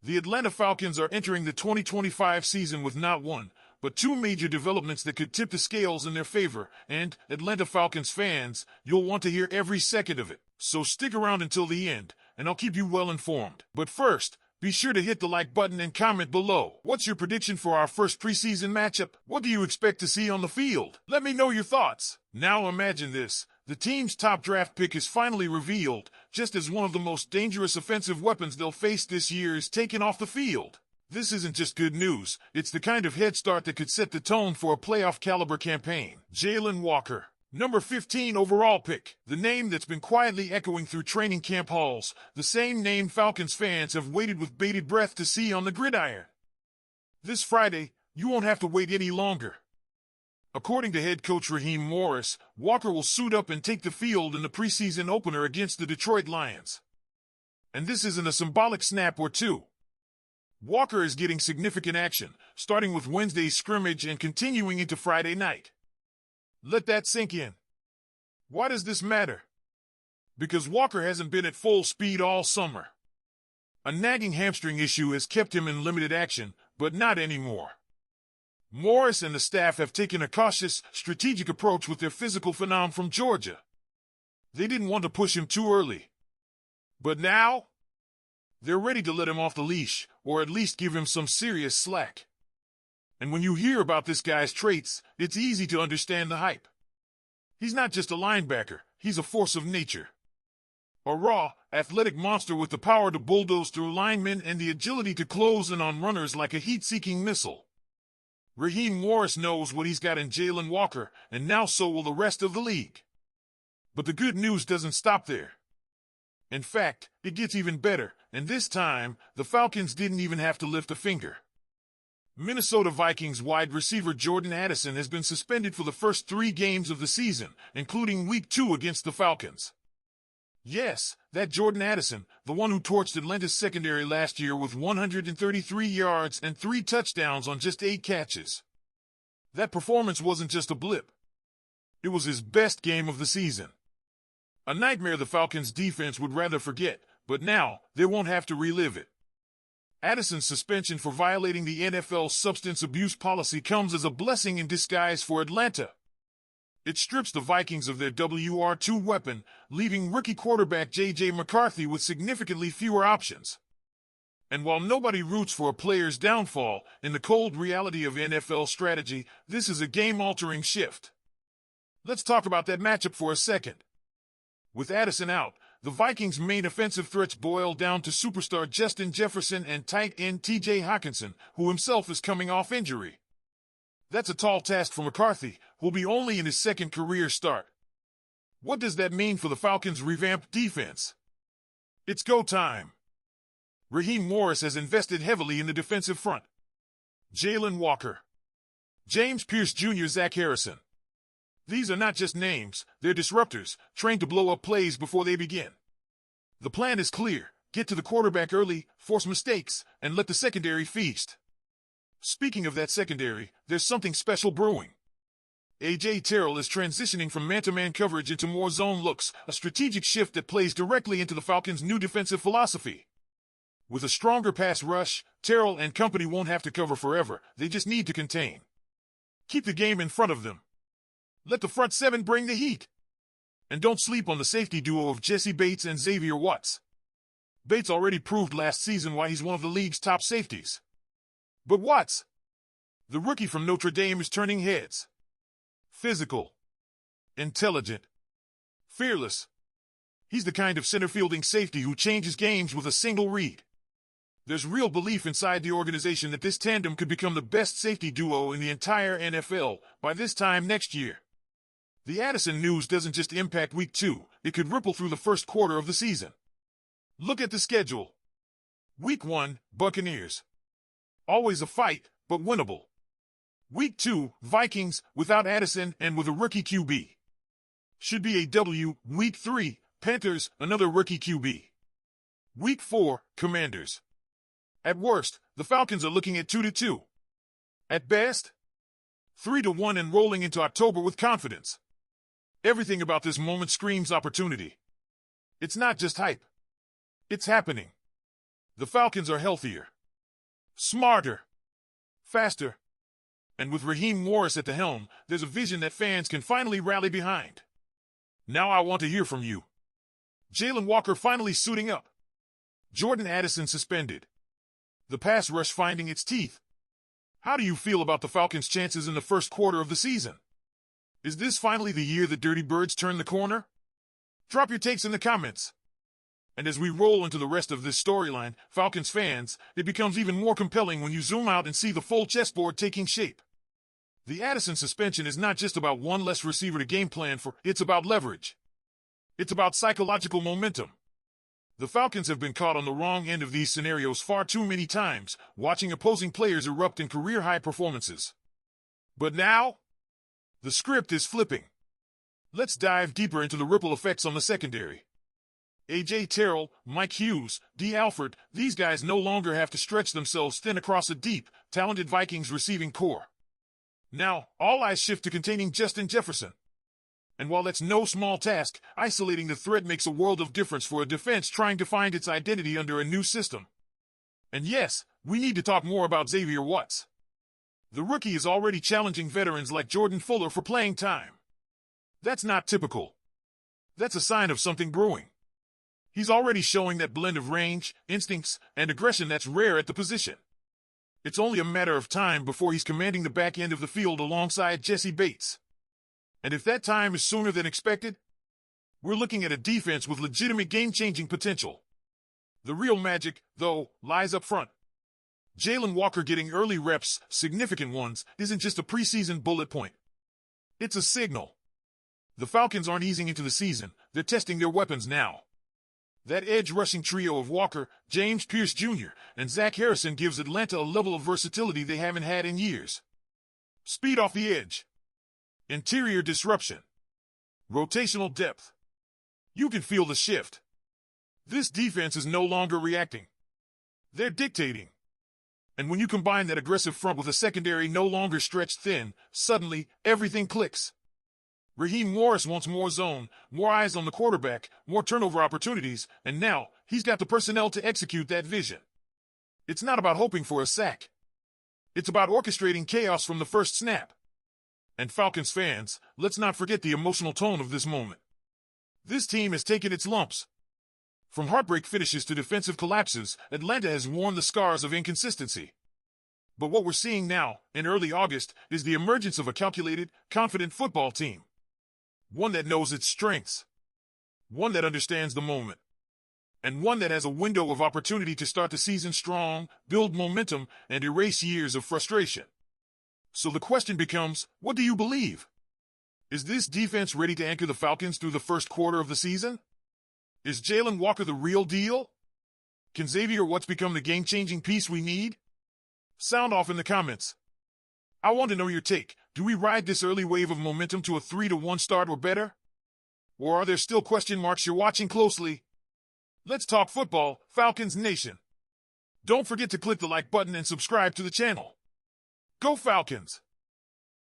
The Atlanta Falcons are entering the 2025 season with not one, but two major developments that could tip the scales in their favor, and, Atlanta Falcons fans, you'll want to hear every second of it. So stick around until the end, and I'll keep you well informed. But first, be sure to hit the like button and comment below. What's your prediction for our first preseason matchup? What do you expect to see on the field? Let me know your thoughts. Now imagine this. The team's top draft pick is finally revealed, just as one of the most dangerous offensive weapons they'll face this year is taken off the field. This isn't just good news, it's the kind of head start that could set the tone for a playoff-caliber campaign. Jalon Walker, number 15 overall pick, the name that's been quietly echoing through training camp halls, the same name Falcons fans have waited with bated breath to see on the gridiron. This Friday, you won't have to wait any longer. According to head coach Raheem Morris, Walker will suit up and take the field in the preseason opener against the Detroit Lions. And this isn't a symbolic snap or two. Walker is getting significant action, starting with Wednesday's scrimmage and continuing into Friday night. Let that sink in. Why does this matter? Because Walker hasn't been at full speed all summer. A nagging hamstring issue has kept him in limited action, but not anymore. Morris and the staff have taken a cautious, strategic approach with their physical phenom from Georgia. They didn't want to push him too early. But now, they're ready to let him off the leash, or at least give him some serious slack. And when you hear about this guy's traits, it's easy to understand the hype. He's not just a linebacker, he's a force of nature. A raw, athletic monster with the power to bulldoze through linemen and the agility to close in on runners like a heat-seeking missile. Raheem Morris knows what he's got in Jalon Walker, and now so will the rest of the league. But the good news doesn't stop there. In fact, it gets even better, and this time, the Falcons didn't even have to lift a finger. Minnesota Vikings wide receiver Jordan Addison has been suspended for the first 3 games of the season, including Week 2 against the Falcons. Yes, that Jordan Addison, the one who torched Atlanta's secondary last year with 133 yards and 3 touchdowns on just 8 catches. That performance wasn't just a blip. It was his best game of the season. A nightmare the Falcons' defense would rather forget, but now they won't have to relive it. Addison's suspension for violating the NFL's substance abuse policy comes as a blessing in disguise for Atlanta. It strips the Vikings of their WR2 weapon, leaving rookie quarterback J.J. McCarthy with significantly fewer options. And while nobody roots for a player's downfall, in the cold reality of NFL strategy, this is a game-altering shift. Let's talk about that matchup for a second. With Addison out, the Vikings' main offensive threats boil down to superstar Justin Jefferson and tight end T.J. Hockenson, who himself is coming off injury. That's a tall task for McCarthy, who'll be only in his second career start. What does that mean for the Falcons' revamped defense? It's go time. Raheem Morris has invested heavily in the defensive front. Jalon Walker, James Pierce Jr., Zach Harrison. These are not just names, they're disruptors, trained to blow up plays before they begin. The plan is clear: get to the quarterback early, force mistakes, and let the secondary feast. Speaking of that secondary, there's something special brewing. A.J. Terrell is transitioning from man-to-man coverage into more zone looks, a strategic shift that plays directly into the Falcons' new defensive philosophy. With a stronger pass rush, Terrell and company won't have to cover forever, they just need to contain. Keep the game in front of them. Let the front 7 bring the heat. And don't sleep on the safety duo of Jesse Bates and Xavier Watts. Bates already proved last season why he's one of the league's top safeties. But Watts, the rookie from Notre Dame, is turning heads. Physical, intelligent, fearless. He's the kind of center-fielding safety who changes games with a single read. There's real belief inside the organization that this tandem could become the best safety duo in the entire NFL by this time next year. The Addison news doesn't just impact Week 2, it could ripple through the first quarter of the season. Look at the schedule. Week 1, Buccaneers. Always a fight, but winnable. Week 2, Vikings, without Addison and with a rookie QB. Should be a W. Week 3, Panthers, another rookie QB. Week 4, Commanders. At worst, the Falcons are looking at 2-2. At best, 3-1 and rolling into October with confidence. Everything about this moment screams opportunity. It's not just hype. It's happening. The Falcons are healthier, smarter, faster, and with Raheem Morris at the helm, there's a vision that fans can finally rally behind. Now I want to hear from you. Jalon Walker finally suiting up. Jordan Addison suspended. The pass rush finding its teeth. How do you feel about the Falcons' chances in the first quarter of the season? Is this finally the year the Dirty Birds turn the corner? Drop your takes in the comments. And as we roll into the rest of this storyline, Falcons fans, it becomes even more compelling when you zoom out and see the full chessboard taking shape. The Addison suspension is not just about one less receiver to game plan for, it's about leverage. It's about psychological momentum. The Falcons have been caught on the wrong end of these scenarios far too many times, watching opposing players erupt in career-high performances. But now, the script is flipping. Let's dive deeper into the ripple effects on the secondary. A.J. Terrell, Mike Hughes, D. Alford, these guys no longer have to stretch themselves thin across a deep, talented Vikings receiving core. Now, all eyes shift to containing Justin Jefferson. And while that's no small task, isolating the threat makes a world of difference for a defense trying to find its identity under a new system. And yes, we need to talk more about Xavier Watts. The rookie is already challenging veterans like Jordan Fuller for playing time. That's not typical. That's a sign of something brewing. He's already showing that blend of range, instincts, and aggression that's rare at the position. It's only a matter of time before he's commanding the back end of the field alongside Jesse Bates. And if that time is sooner than expected, we're looking at a defense with legitimate game-changing potential. The real magic, though, lies up front. Jalon Walker getting early reps, significant ones, isn't just a preseason bullet point. It's a signal. The Falcons aren't easing into the season, they're testing their weapons now. That edge-rushing trio of Walker, James Pierce Jr., and Zach Harrison gives Atlanta a level of versatility they haven't had in years. Speed off the edge. Interior disruption. Rotational depth. You can feel the shift. This defense is no longer reacting. They're dictating. And when you combine that aggressive front with a secondary no longer stretched thin, suddenly, everything clicks. Raheem Morris wants more zone, more eyes on the quarterback, more turnover opportunities, and now, he's got the personnel to execute that vision. It's not about hoping for a sack. It's about orchestrating chaos from the first snap. And Falcons fans, let's not forget the emotional tone of this moment. This team has taken its lumps. From heartbreak finishes to defensive collapses, Atlanta has worn the scars of inconsistency. But what we're seeing now, in early August, is the emergence of a calculated, confident football team. One that knows its strengths. One that understands the moment. And one that has a window of opportunity to start the season strong, build momentum, and erase years of frustration. So the question becomes, what do you believe? Is this defense ready to anchor the Falcons through the first quarter of the season? Is Jalon Walker the real deal? Can Xavier Watts become the game-changing piece we need? Sound off in the comments. I want to know your take. Do we ride this early wave of momentum to a 3-1 start or better? Or are there still question marks you're watching closely? Let's talk football, Falcons Nation. Don't forget to click the like button and subscribe to the channel. Go Falcons!